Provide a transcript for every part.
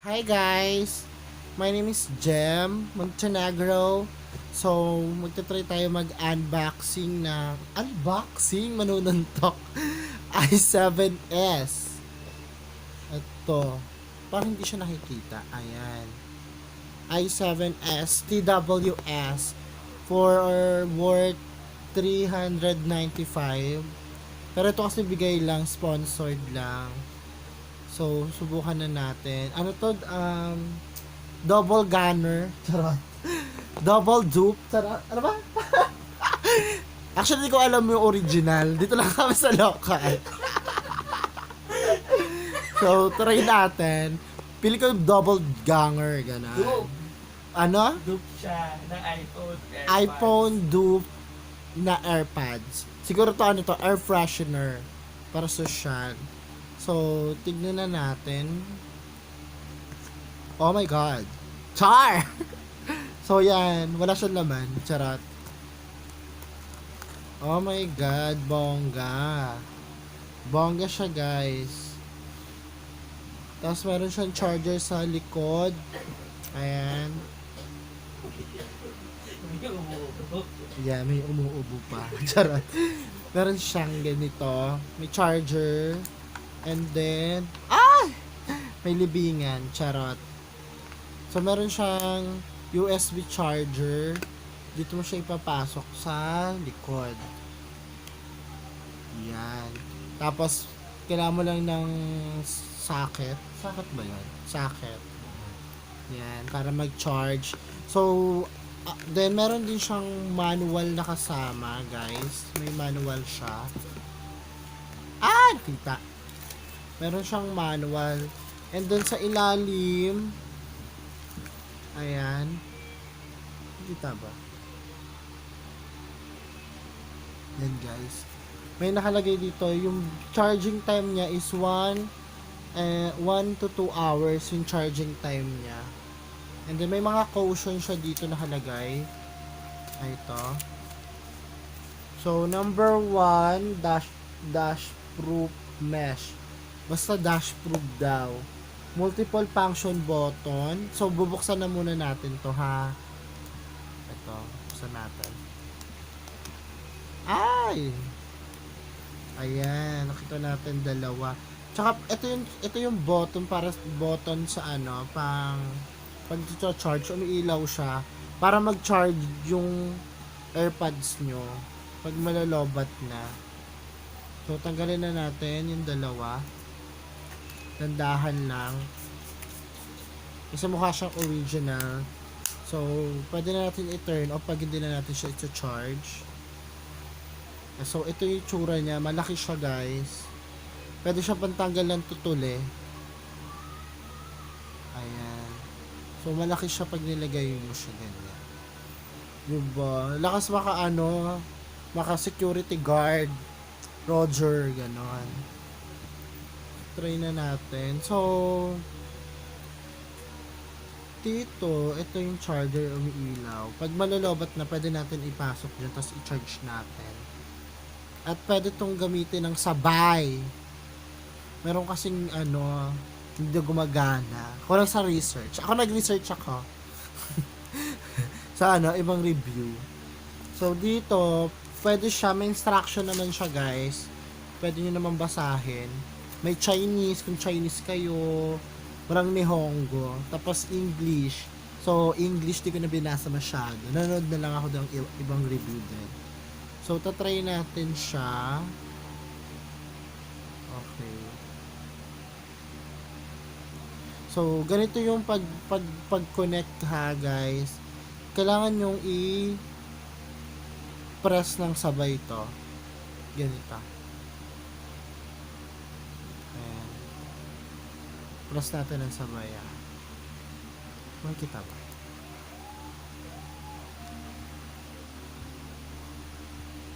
Hi guys! My name is Jem Montenegro. So, magta-try tayo mag-unboxing na manununtok i7S. Ito. Parang hindi siya nakikita. Ayan. i7S TWS for worth 395. Pero ito kasi bigay lang, sponsored lang. So, subukan na natin. Ano to? Double gunner. Charot. Double dupe. Charot. Ano ba? Actually, hindi ko alam yung original. Dito lang kami sa local. So, try natin. Pili ko yung double ganger. Ganun. Dupe. Ano? Dupe siya ng iPhone. Airpods. iPhone dupe na Airpods. Siguro to ano to? Air freshener. Para social. So, tignan na natin. Oh my God. Char! So, yan. Wala siyang laman. Charot. Oh my God. Bongga. Bongga siya, guys. Tapos, meron siyang charger sa likod. Ayan. May umuubo. Yeah, may umuubo pa. Charot. Meron siyang ganito. May charger. And then, may libingan, charot. So, meron siyang USB charger. Dito mo siya ipapasok sa likod. Yan. Tapos, kailangan mo lang ng socket. Socket ba yun? Socket. Yan, para mag-charge. So, then meron din siyang manual na kasama, guys. May manual siya. Kita. Meron siyang manual. And then sa ilalim, ayan. Kita ba? Yan guys. May nakalagay dito, yung charging time niya is 1 to 2 hours yung charging time niya. And then may mga caution siya dito nakalagay. Ay, ito. So, number 1, dash proof mesh. Basta dash proof daw. Multiple function button. So, bubuksan na muna natin to ha. Ito, buksan natin. Ayan, nakita natin dalawa. Tsaka, ito yung button para button sa ano, pag charge, umiilaw siya para mag-charge yung Airpods nyo pag malalobat na. So, tanggalin na natin yung dalawa. Dandahan lang. Kasi mukha siyang original. So, pwede na natin i-turn off pag hindi na natin siya i-charge. So, ito yung tsura niya. Malaki siya, guys. Pwede siya pantanggal ng tutuli. Ayan. So, malaki siya pag nilagay mo siya ganyan. Diba? Lakas maka security guard. Roger, ganon. Try na natin. So, dito, ito yung charger umiilaw. Pag malolobat na, pwede natin ipasok dyan, tapos i-charge natin. At pwede itong gamitin ng sabay. Meron kasing, hindi gumagana. Ako lang sa research. Ako nag-research ako. Sa ibang review. So, dito, pwede siya, may instruction naman siya, guys. Pwede nyo naman basahin. May Chinese, kung Chinese kayo, walang Nihongo, tapos English. So, English di ko na binasa masyado. Nanonood na lang ako ng ibang review din. So, tatry natin siya. Okay. So, ganito yung pag-connect ha, guys. Kailangan yung i-press ng sabay ito. Ganito. Press natin ang sabay. Makikita ba?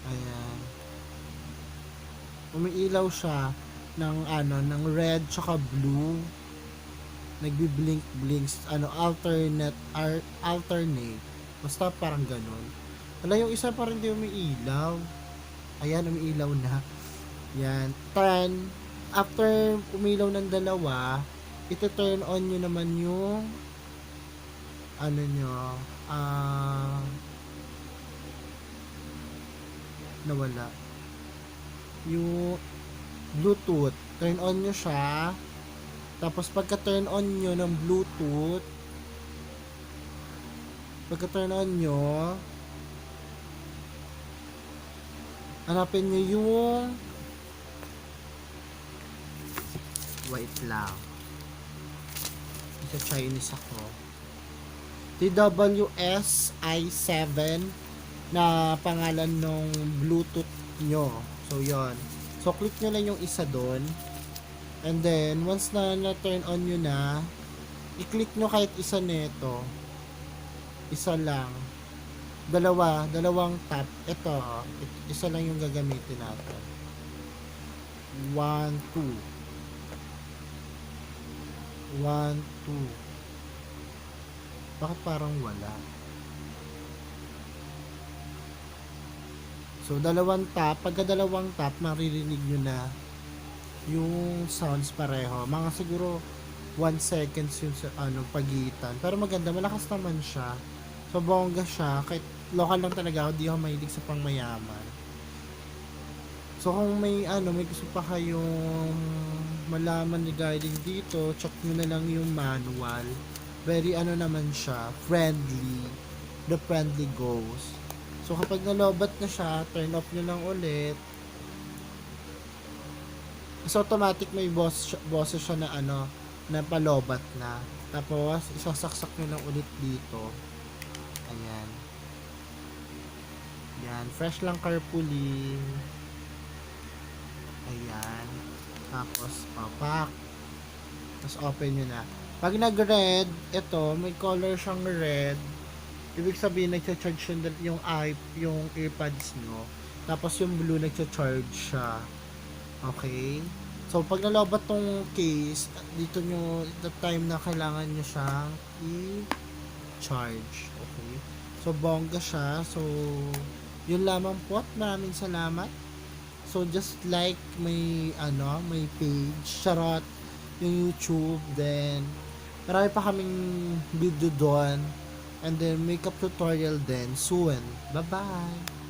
Ayan. Umiilaw siya ng red tsaka blue. Nagbi-blink-blinks, alternate. Basta parang ganun. Wala, yung isa parang hindi umiilaw. Ayan, umiilaw na. Yan. After umilaw ng dalawa, ito-turn on nyo naman yung ano nyo, nawala. Yung Bluetooth. Turn on nyo siya. Tapos pagka-turn on nyo ng Bluetooth, pagka-turn on nyo, hanapin nyo yung wait lang. Isa Chinese ako. TWS i7 na pangalan ng Bluetooth nyo. So, yon. So, click nyo lang yung isa doon. And then, once na na-turn on nyo na, i-click nyo kahit isa nito. Isa lang. Dalawang tap. Ito, isa lang yung gagamitin natin. 1, 2. 1, 2. Bakit parang wala? So, dalawang tap. Pagka dalawang tap, maririnig nyo na yung sounds pareho. Mga siguro 1 seconds yung pagitan. Pero maganda, malakas naman siya. So, bongga siya. Kahit local lang talaga ako, di ako mahilig sa pangmayaman. So, kung may gusto pa kayong malaman regarding dito, check nyo na lang yung manual. Very naman siya, friendly. The friendly goes. So, kapag nalobat na siya, turn off nyo lang ulit. So, automatic may boses siya na na palobat na. Tapos, isasaksak nyo lang ulit dito. Ayan. Ayan. Fresh lang carpooling. Ayan. Tapos, papak. Tapos, open nyo na. Pag nag-red, ito, may color siyang red. Ibig sabihin, nagcha-charge yung earpods nyo. Tapos, yung blue, nagcha-charge siya. Okay? So, pag nalobat tong case, dito nyo, the time na kailangan nyo siyang i-charge. Okay? So, bongga siya. So, yun lamang po. Maraming salamat. So, just like may page, charot, yung YouTube, then, marami pa kaming video doon, and then, makeup tutorial din, soon. Bye-bye!